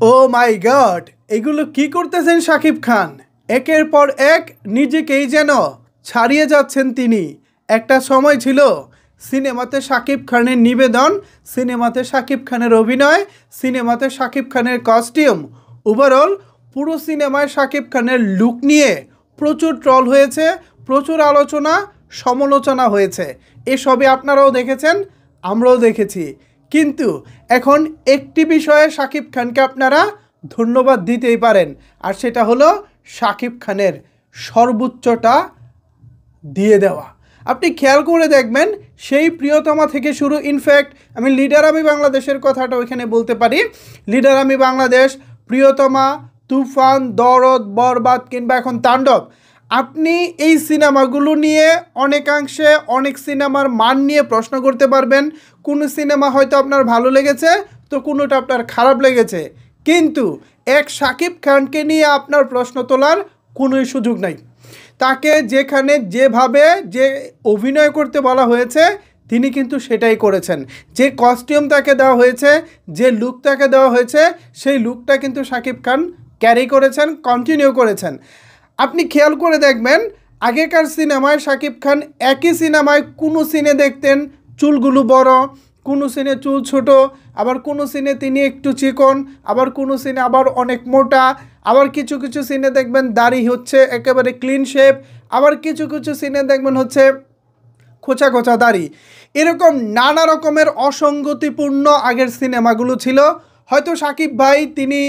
ও মাই god, এগুলো কি করতেছেন শাকিব খান? একের পর এক নিজেকেই যেন ছাড়িয়ে যাচ্ছেন তিনি। একটা সময় ছিল সিনেমাতে শাকিব খানের নিবেদন, সিনেমাতে শাকিব খানের অভিনয়, সিনেমাতে শাকিব খানের কস্টিউম, ওভারঅল পুরো সিনেমায় শাকিব খানের লুক নিয়ে প্রচুর ট্রল হয়েছে, প্রচুর আলোচনা সমালোচনা হয়েছে। এসবই আপনারাও দেখেছেন, আমরাও দেখেছি। কিন্তু এখন একটি বিষয়ে শাকিব খানকে আপনারা ধন্যবাদ দিতেই পারেন, আর সেটা হলো শাকিব খানের সর্বোচ্চটা দিয়ে দেওয়া। আপনি খেয়াল করে দেখবেন, সেই প্রিয়তমা থেকে শুরু, ইনফ্যাক্ট আমি লিডার আমি বাংলাদেশের কথাটা ওইখানে বলতে পারি। লিডার আমি বাংলাদেশ, প্রিয়তমা, তুফান, দরদ, বরবাদ কিংবা এখন তাণ্ডব, আপনি এই সিনেমাগুলো নিয়ে অনেকাংশে অনেক সিনেমার মান নিয়ে প্রশ্ন করতে পারবেন। কোনো সিনেমা হয়তো আপনার ভালো লেগেছে, তো কোনোটা আপনার খারাপ লেগেছে, কিন্তু এক শাকিব খানকে নিয়ে আপনার প্রশ্ন তোলার কোনোই সুযোগ নাই। তাকে যেখানে যেভাবে যে অভিনয় করতে বলা হয়েছে তিনি কিন্তু সেটাই করেছেন। যে কস্টিউম তাকে দেওয়া হয়েছে, যে লুক তাকে দেওয়া হয়েছে, সেই লুকটা কিন্তু শাকিব খান ক্যারি করেছেন, কন্টিনিউ করেছেন। আপনি খেয়াল করে দেখবেন, আগেকার সিনেমায় শাকিব খান একই সিনেমায় কোনো সিনে দেখতেন চুলগুলো বড়, কোনো সিনে চুল ছোট, আবার কোনো সিনে তিনি একটু চিকন, আবার কোনো সিনে আবার অনেক মোটা, আবার কিছু কিছু সিনে দেখবেন দাড়ি হচ্ছে একেবারে ক্লিন শেপ, আবার কিছু কিছু সিনে দেখবেন হচ্ছে খোঁচা খোঁচা দাড়ি। এরকম নানা রকমের অসঙ্গতিপূর্ণ আগের সিনেমাগুলো ছিল। হয়তো শাকিব ভাই তিনি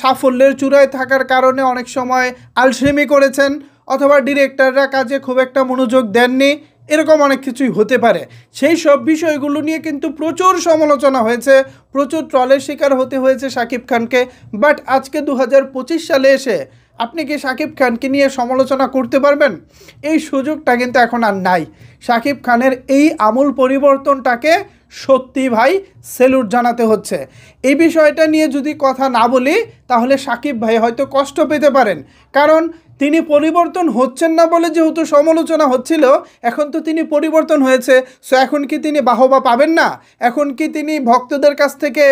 সাফল্যের চূড়ায় থাকার কারণে অনেক সময় আলসেমি করেছেন, অথবা ডিরেক্টররা কাজে খুব একটা মনোযোগ দেননি, এরকম অনেক কিছুই হতে পারে। সেই সব বিষয়গুলো নিয়ে কিন্তু প্রচুর সমালোচনা হয়েছে, প্রচুর ট্রলের শিকার হতে হয়েছে শাকিব খানকে। বাট আজকে 2025 সালে এসে আপনি কি শাকিব খানকে নিয়ে সমালোচনা করতে পারবেন? এই সুযোগটা কিন্তু এখন আর নাই। শাকিব খানের এই আমূল পরিবর্তনটাকে সত্যি ভাই স্যালুট জানাতে হচ্ছে। এই বিষয়টা নিয়ে যদি কথা না বলি তাহলে শাকিব ভাই হয়তো কষ্ট পেতে পারেন, কারণ তিনি পরিবর্তন হচ্ছেন না বলে যেহেতু সমালোচনা হচ্ছিল, এখন তো তিনি পরিবর্তন হয়েছে। সো এখন কি তিনি বাহবা পাবেন না? এখন কি তিনি ভক্তদের কাছ থেকে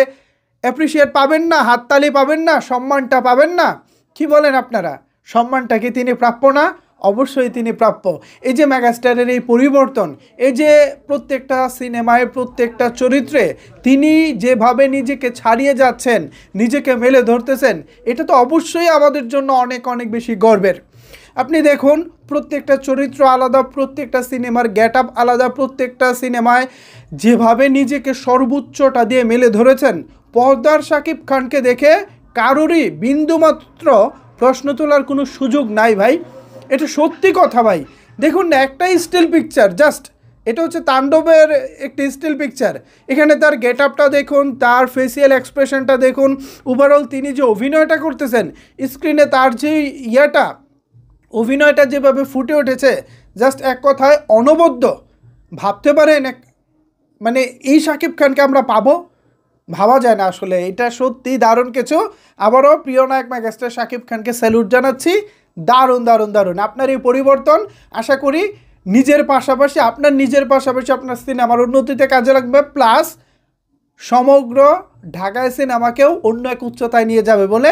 অ্যাপ্রিসিয়েট পাবেন না, হাততালি পাবেন না, সম্মানটা পাবেন না? কি বলেন আপনারা? সম্মানটা কি তিনি প্রাপ্য না? অবশ্যই তিনি প্রাপ্য। এই যে মেগাস্টারের এই পরিবর্তন, এই যে প্রত্যেকটা সিনেমায় প্রত্যেকটা চরিত্রে তিনি যেভাবে নিজেকে ছাড়িয়ে যাচ্ছেন, নিজেকে মেলে ধরতেছেন, এটা তো অবশ্যই আমাদের জন্য অনেক অনেক বেশি গর্বের। আপনি দেখুন, প্রত্যেকটা চরিত্র আলাদা, প্রত্যেকটা সিনেমার গেট আপ আলাদা, প্রত্যেকটা সিনেমায় যেভাবে নিজেকে সর্বোচ্চটা দিয়ে মেলে ধরেছেন, পর্দার শাকিব খানকে দেখে কারোরই বিন্দুমাত্র প্রশ্ন তোলার কোনো সুযোগ নাই ভাই। এটা সত্যি কথা ভাই। দেখুন না, একটা স্টিল পিকচার, জাস্ট এটা হচ্ছে তাণ্ডবের একটি স্টিল পিকচার। এখানে তার গেট আপটা দেখুন, তার ফেসিয়াল এক্সপ্রেশনটা দেখুন, ওভারঅল তিনি যে অভিনয়টা করতেছেন স্ক্রিনে, তার যে অভিনয়টা যেভাবে ফুটে উঠেছে, জাস্ট এক কথায় অনবদ্য। ভাবতে পারেন মানে এই শাকিব খানকে আমরা পাবো? ভাবা যায় না আসলে। এটা সত্যি দারুণ কিছু। আবারও প্রিয় নায়ক মেগাস্টার শাকিব খানকে স্যালুট জানাচ্ছি। দারুণ দারুণ দারুণ আপনার এই পরিবর্তন। আশা করি নিজের পাশাপাশি আপনার সিনেমার উন্নতিতে কাজে লাগবে, প্লাস সমগ্র ঢাকায় সিনেমাকেও অন্য এক উচ্চতায় নিয়ে যাবে বলে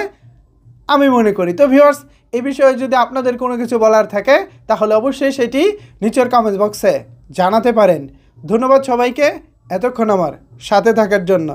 আমি মনে করি। তো ভিউয়ার্স, এই বিষয়ে যদি আপনাদের কোনো কিছু বলার থাকে তাহলে অবশ্যই সেটি নিচের কমেন্ট বক্সে জানাতে পারেন। ধন্যবাদ সবাইকে এতক্ষণ আমার সাথে থাকার জন্য।